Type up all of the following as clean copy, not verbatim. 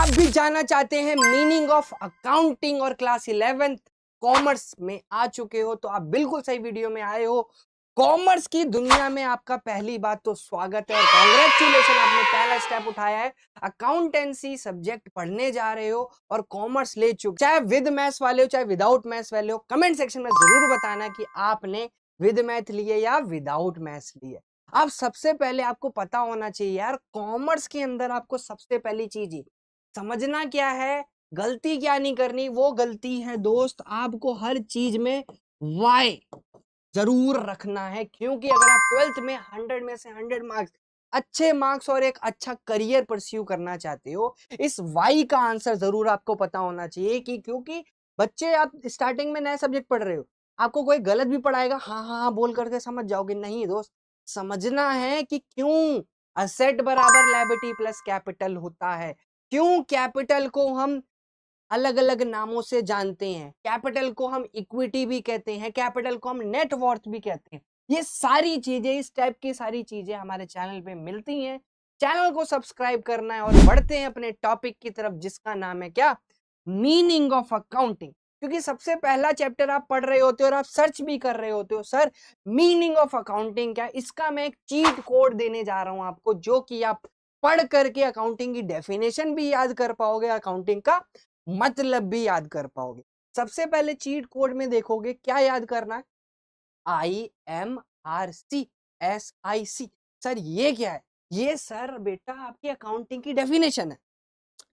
आप भी जानना चाहते हैं मीनिंग ऑफ अकाउंटिंग और क्लास 11th कॉमर्स में आ चुके हो तो आप बिल्कुल सही वीडियो में आए हो। कॉमर्स की दुनिया में आपका पहली बात तो स्वागत है और कांग्रेचुलेशन, आपने पहला स्टेप उठाया है। अकाउंटेंसी सब्जेक्ट पढ़ने जा रहे हो और कॉमर्स ले चुके, चाहे विद मैथ्स वाले हो चाहे विदाउट मैथ्स वाले हो, कमेंट सेक्शन में जरूर बताना कि आपने विद मैथ लिए या विदाउट मैथ्स लिए। अब सबसे पहले आपको पता होना चाहिए यार, कॉमर्स के अंदर आपको सबसे पहली चीज समझना क्या है, गलती क्या नहीं करनी। वो गलती है दोस्त, आपको हर चीज में वाई जरूर रखना है, क्योंकि अगर आप 12th में 100 में से 100 मार्क्स, अच्छे मार्क्स और एक अच्छा करियर परस्यू करना चाहते हो, इस वाई का आंसर जरूर आपको पता होना चाहिए। कि क्योंकि बच्चे, आप स्टार्टिंग में नया सब्जेक्ट पढ़ रहे हो, आपको कोई गलत भी पढ़ाएगा हाँ हाँ हाँ बोल करके समझ जाओगे, नहीं दोस्त। समझना है कि क्यों असेट बराबर लायबिलिटी प्लस कैपिटल होता है, क्यों कैपिटल को हम अलग अलग नामों से जानते हैं, कैपिटल को हम इक्विटी भी कहते हैं, कैपिटल को हम नेट वर्थ भी कहते हैं। ये सारी चीजें, इस टाइप की सारी चीजें हमारे चैनल पे मिलती हैं। चैनल को सब्सक्राइब करना है और बढ़ते हैं अपने टॉपिक की तरफ, जिसका नाम है क्या, मीनिंग ऑफ अकाउंटिंग। क्योंकि सबसे पहला चैप्टर आप पढ़ रहे होते हो और आप सर्च भी कर रहे होते हो, सर मीनिंग ऑफ अकाउंटिंग क्या। इसका मैं एक चीट कोड देने जा रहा हूं आपको, जो कि आप पढ़ करके अकाउंटिंग की डेफिनेशन भी याद कर पाओगे, अकाउंटिंग का मतलब भी याद कर पाओगे। सबसे पहले चीट कोड में देखोगे क्या याद करना है, IMRCSIC। सर ये क्या है, ये सर बेटा आपकी अकाउंटिंग की डेफिनेशन है।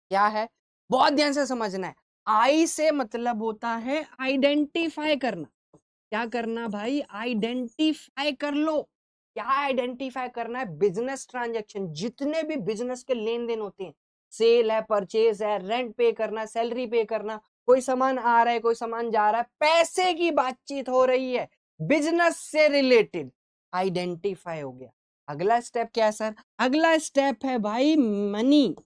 क्या है, बहुत ध्यान से समझना है। आई से मतलब होता है आइडेंटिफाई करना। क्या करना भाई, आइडेंटिफाई कर लो। क्या आइडेंटिफाई करना है, बिजनेस ट्रांजैक्शन, जितने भी बिजनेस के लेन देन होते हैं, सेल है, परचेज है, रेंट पे करना, सैलरी पे करना, कोई सामान आ रहा है, कोई सामान जा रहा है, पैसे की बातचीत हो रही है, बिजनेस से रिलेटेड, आइडेंटिफाई हो गया। अगला स्टेप क्या है सर, अगला स्टेप है भाई मनी।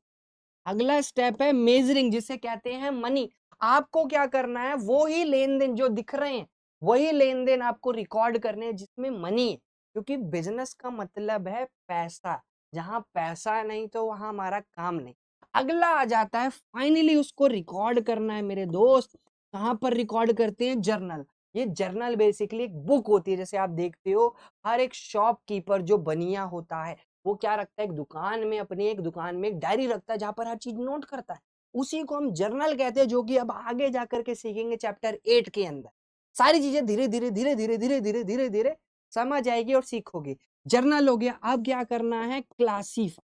अगला स्टेप है मेजरिंग, जिसे कहते हैं मनी। आपको क्या करना है, वो ही लेन देन जो दिख रहे हैं, वही लेन देन आपको रिकॉर्ड करने हैं जिसमें मनी है। क्योंकि बिजनेस का मतलब है पैसा, जहां पैसा नहीं तो वहां हमारा काम नहीं। अगला आ जाता है फाइनली उसको रिकॉर्ड करना है मेरे दोस्त। कहां पर रिकॉर्ड करते हैं, जर्नल। ये जर्नल बेसिकली एक बुक होती है, जैसे आप देखते हो हर एक शॉपकीपर जो बनिया होता है, वो क्या रखता है, एक दुकान में, अपनी एक दुकान में एक डायरी रखता है जहां पर हर चीज नोट करता है। उसी को हम जर्नल कहते हैं, जो कि अब आगे जाकर के सीखेंगे चैप्टर 8 के अंदर। सारी चीजें धीरे धीरे धीरे धीरे धीरे धीरे धीरे धीरे समझ आएगी और सीखोगे। जर्नल हो गया। अब क्या करना है, क्लासीफाई।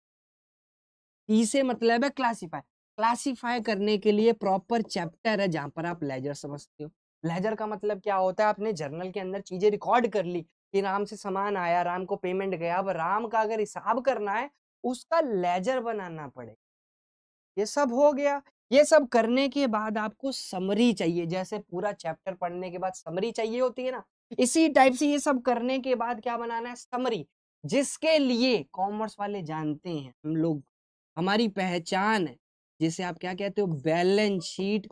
ई से मतलब है क्लासीफाई। क्लासीफाई करने के लिए प्रॉपर चैप्टर है जहां पर आप लेजर समझते हो। लेजर का मतलब क्या होता है, आपने जर्नल के अंदर चीजें रिकॉर्ड कर ली कि राम से सामान आया, राम को पेमेंट गया। अब राम का अगर हिसाब करना है, उसका लेजर बनाना पड़ेगा। ये सब हो गया। ये सब करने के बाद आपको समरी चाहिए, जैसे पूरा चैप्टर पढ़ने के बाद समरी चाहिए होती है ना, इसी टाइप से ये सब करने के बाद क्या बनाना है, समरी। जिसके लिए कॉमर्स वाले जानते हैं, हम लोग, हमारी पहचान है, जिसे आप क्या कहते हो, balance sheet,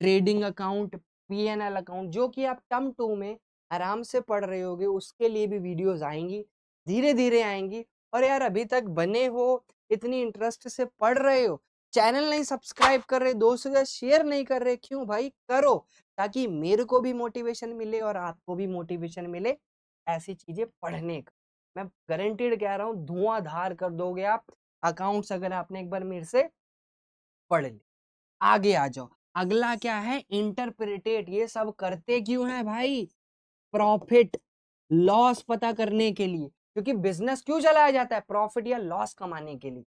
trading account, P&L account, जो कि आप टर्म 2 में आराम से पढ़ रहे होगे। उसके लिए भी वीडियोस आएंगी, धीरे धीरे आएंगी। और यार अभी तक बने हो, इतनी इंटरेस्ट से पढ़ रहे हो, चैनल नहीं सब्सक्राइब कर रहे, दोस्तों के साथ शेयर नहीं कर रहे, क्यों भाई, करो, ताकि मेरे को भी मोटिवेशन मिले और आपको भी मोटिवेशन मिले ऐसी चीजें पढ़ने का। मैं गारंटीड कह रहा हूँ, धुआंधार कर दोगे आप अकाउंट्स, अगर आपने एक बार मेरे से पढ़ ली। आगे आ जाओ। अगला क्या है, इंटरप्रिटेट। ये सब करते क्यों है भाई, प्रॉफिट लॉस पता करने के लिए। क्योंकि बिजनेस क्यों चलाया जाता है, प्रॉफिट या लॉस कमाने के लिए।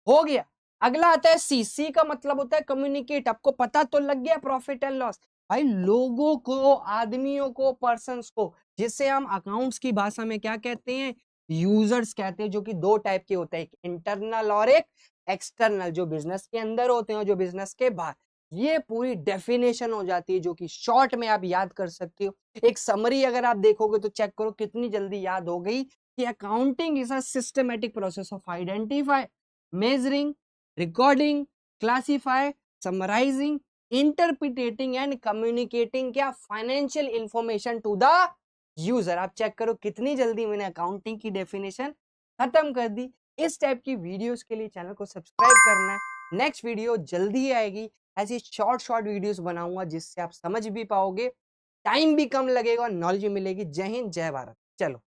हो गया। अगला आता है सी। सी का मतलब होता है कम्युनिकेट। आपको पता तो लग गया प्रॉफिट एंड लॉस। भाई लोगों को, आदमियों को, पर्संस को, जिसे हम अकाउंट्स की भाषा में क्या कहते हैं, यूजर्स कहते हैं, जो कि दो टाइप के होते हैं, एक इंटरनल और एक एक्सटर्नल, जो बिजनेस के अंदर होते हैं और जो बिजनेस के बाहर। ये पूरी डेफिनेशन हो जाती है, जो कि शॉर्ट में आप याद कर सकते हो। एक समरी अगर आप देखोगे तो चेक करो कितनी जल्दी याद हो गई कि accounting is a systematic process of identify, measuring, recording, classify, summarising, interpreting and communicating क्या, financial information to the user. आप चेक करो कितनी जल्दी मैंने अकाउंटिंग की डेफिनेशन खत्म कर दी। इस टाइप की वीडियोस के लिए चैनल को सब्सक्राइब करना है, नेक्स्ट वीडियो जल्दी ही आएगी। ऐसी शॉर्ट वीडियोस बनाऊंगा जिससे आप समझ भी पाओगे, टाइम भी कम लगेगा और नॉलेज भी मिलेगी। जय हिंद, जय भारत। चलो।